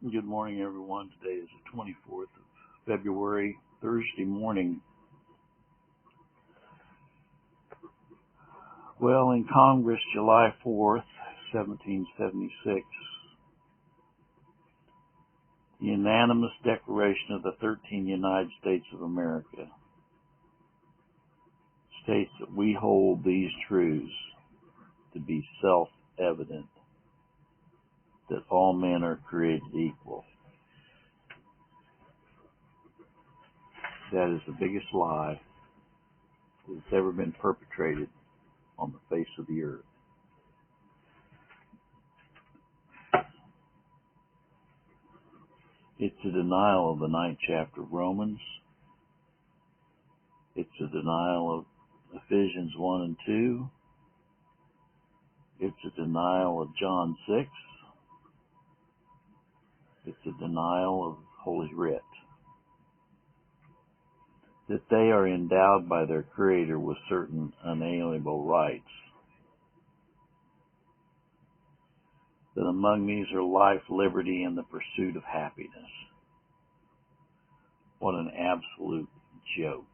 Good morning, everyone. Today is the 24th of February, Thursday morning. Well, in Congress, July 4th, 1776, the unanimous declaration of the 13 United States of America states that we hold these truths to be self-evident, that all men are created equal. That is the biggest lie that's ever been perpetrated on the face of the earth. It's a denial of the 9th chapter of Romans. It's a denial of Ephesians 1 and 2. It's a denial of John 6. It's a denial of Holy Writ. That they are endowed by their Creator with certain unalienable rights. That among these are life, liberty, and the pursuit of happiness. What an absolute joke.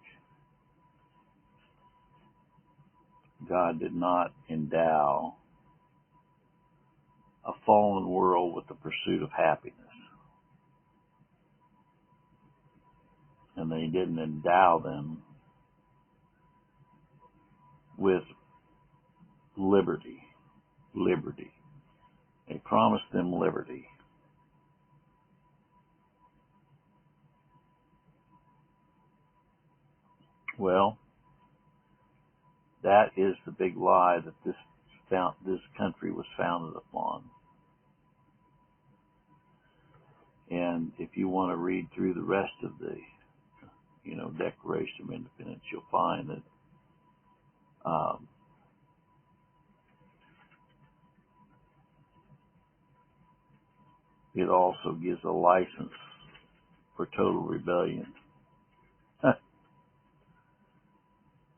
God did not endow a fallen world with the pursuit of happiness. And they didn't endow them with liberty. They promised them liberty. Well, that is the big lie that this country was founded upon. And if you want to read through the rest of the, Declaration of Independence, you'll find that it also gives a license for total rebellion.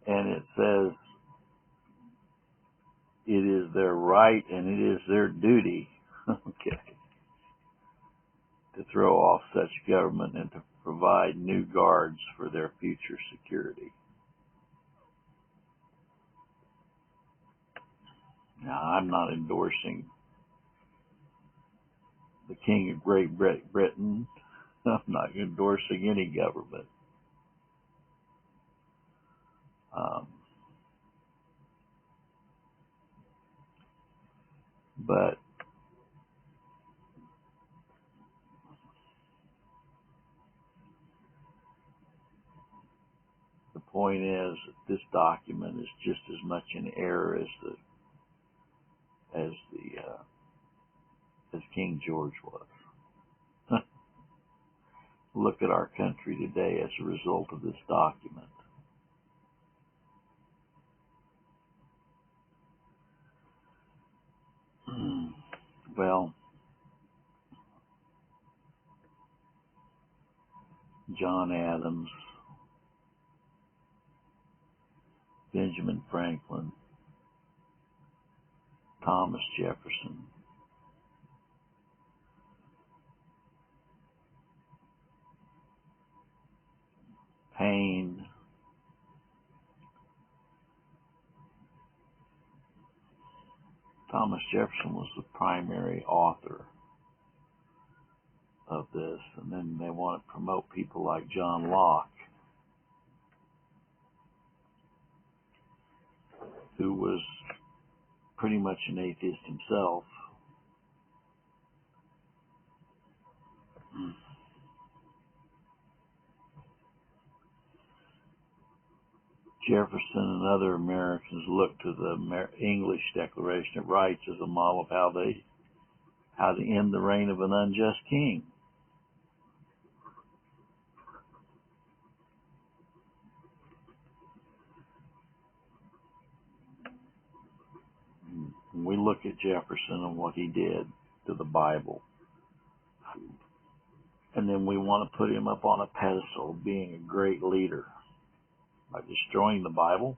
And it says it is their right and it is their duty, to throw off such government and to provide new guards for their future security. Now, I'm not endorsing the King of Great Britain. I'm not endorsing any government. But the point is that this document is just as much in error as King George was. Look at our country today as a result of this document. Well, John Adams, Benjamin Franklin, Thomas Jefferson, Paine, Thomas Jefferson was the primary author of this, and then they want to promote people like John Locke, who was pretty much an atheist himself. Jefferson and other Americans looked to the English Declaration of Rights as a model of how to end the reign of an unjust king. When we look at Jefferson and what he did to the Bible, and then we want to put him up on a pedestal being a great leader by destroying the Bible,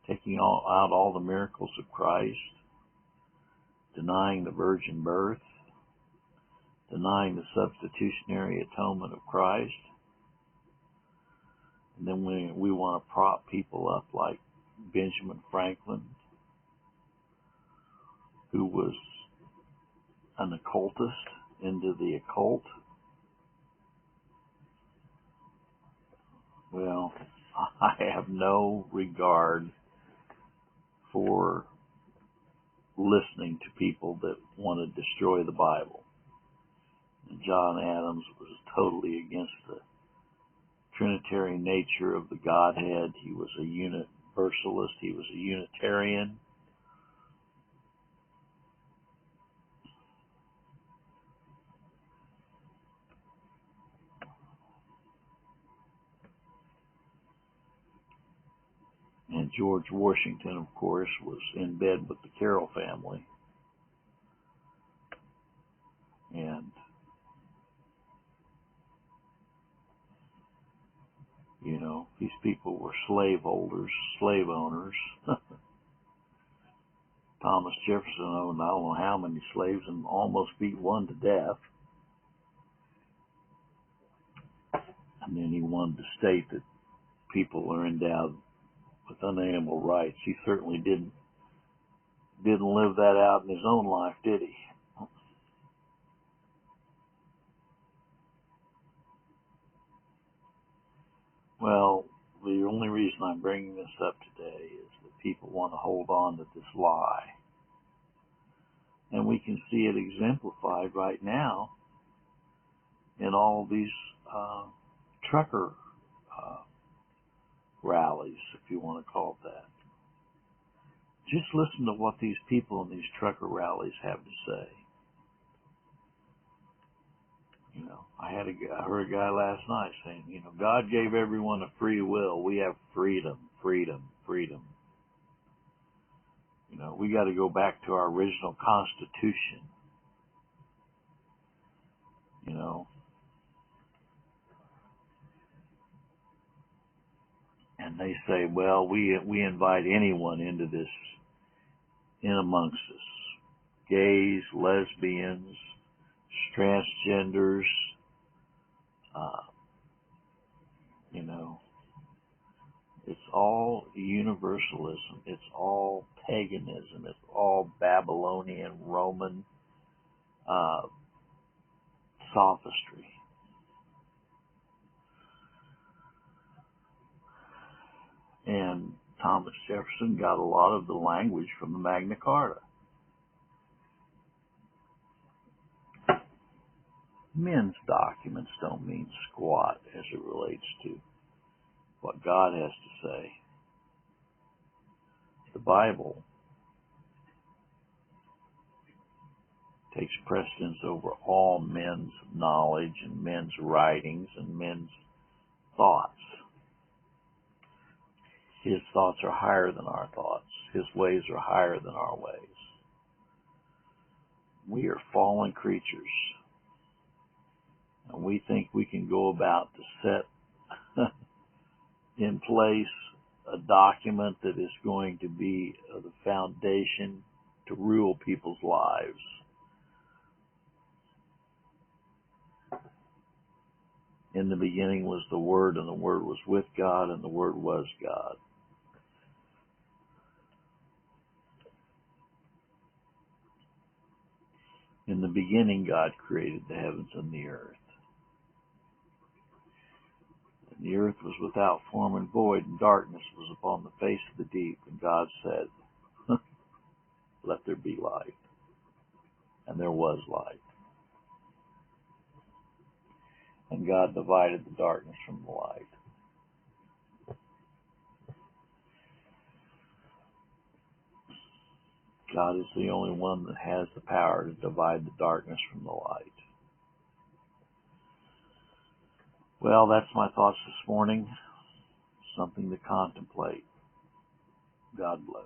taking out all the miracles of Christ, denying the virgin birth, denying the substitutionary atonement of Christ. And then we want to prop people up like Benjamin Franklin, who was an occultist into the occult. Well, I have no regard for listening to people that want to destroy the Bible. And John Adams was totally against the Trinitarian nature of the Godhead. He was a universalist. He was a Unitarian. And George Washington, of course, was in bed with the Carroll family. And, you know, these people were slave owners. Thomas Jefferson owned I don't know how many slaves and almost beat one to death. And then he wanted to state that people are endowed with unalienable rights. He certainly didn't live that out in his own life, did he? Well, the only reason I'm bringing this up today is that people want to hold on to this lie. And we can see it exemplified right now in all these trucker rallies, if you want to call it that. Just listen to what these people in these trucker rallies have to say. You know, I heard a guy last night saying, you know, God gave everyone a free will. We have freedom, freedom, freedom. You know, we got to go back to our original Constitution. You know. And they say, well, we invite anyone into this, in amongst us. Gays, lesbians, transgenders, you know. It's all universalism. It's all paganism. It's all Babylonian, Roman sophistry. And Thomas Jefferson got a lot of the language from the Magna Carta. Men's documents don't mean squat as it relates to what God has to say. The Bible takes precedence over all men's knowledge and men's writings and men's thoughts. His thoughts are higher than our thoughts. His ways are higher than our ways. We are fallen creatures. And we think we can go about to set in place a document that is going to be the foundation to rule people's lives. In the beginning was the Word, and the Word was with God, and the Word was God. In the beginning, God created the heavens and the earth. And the earth was without form and void, and darkness was upon the face of the deep. And God said, let there be light. And there was light. And God divided the darkness from the light. God is the only one that has the power to divide the darkness from the light. Well, that's my thoughts this morning. Something to contemplate. God bless.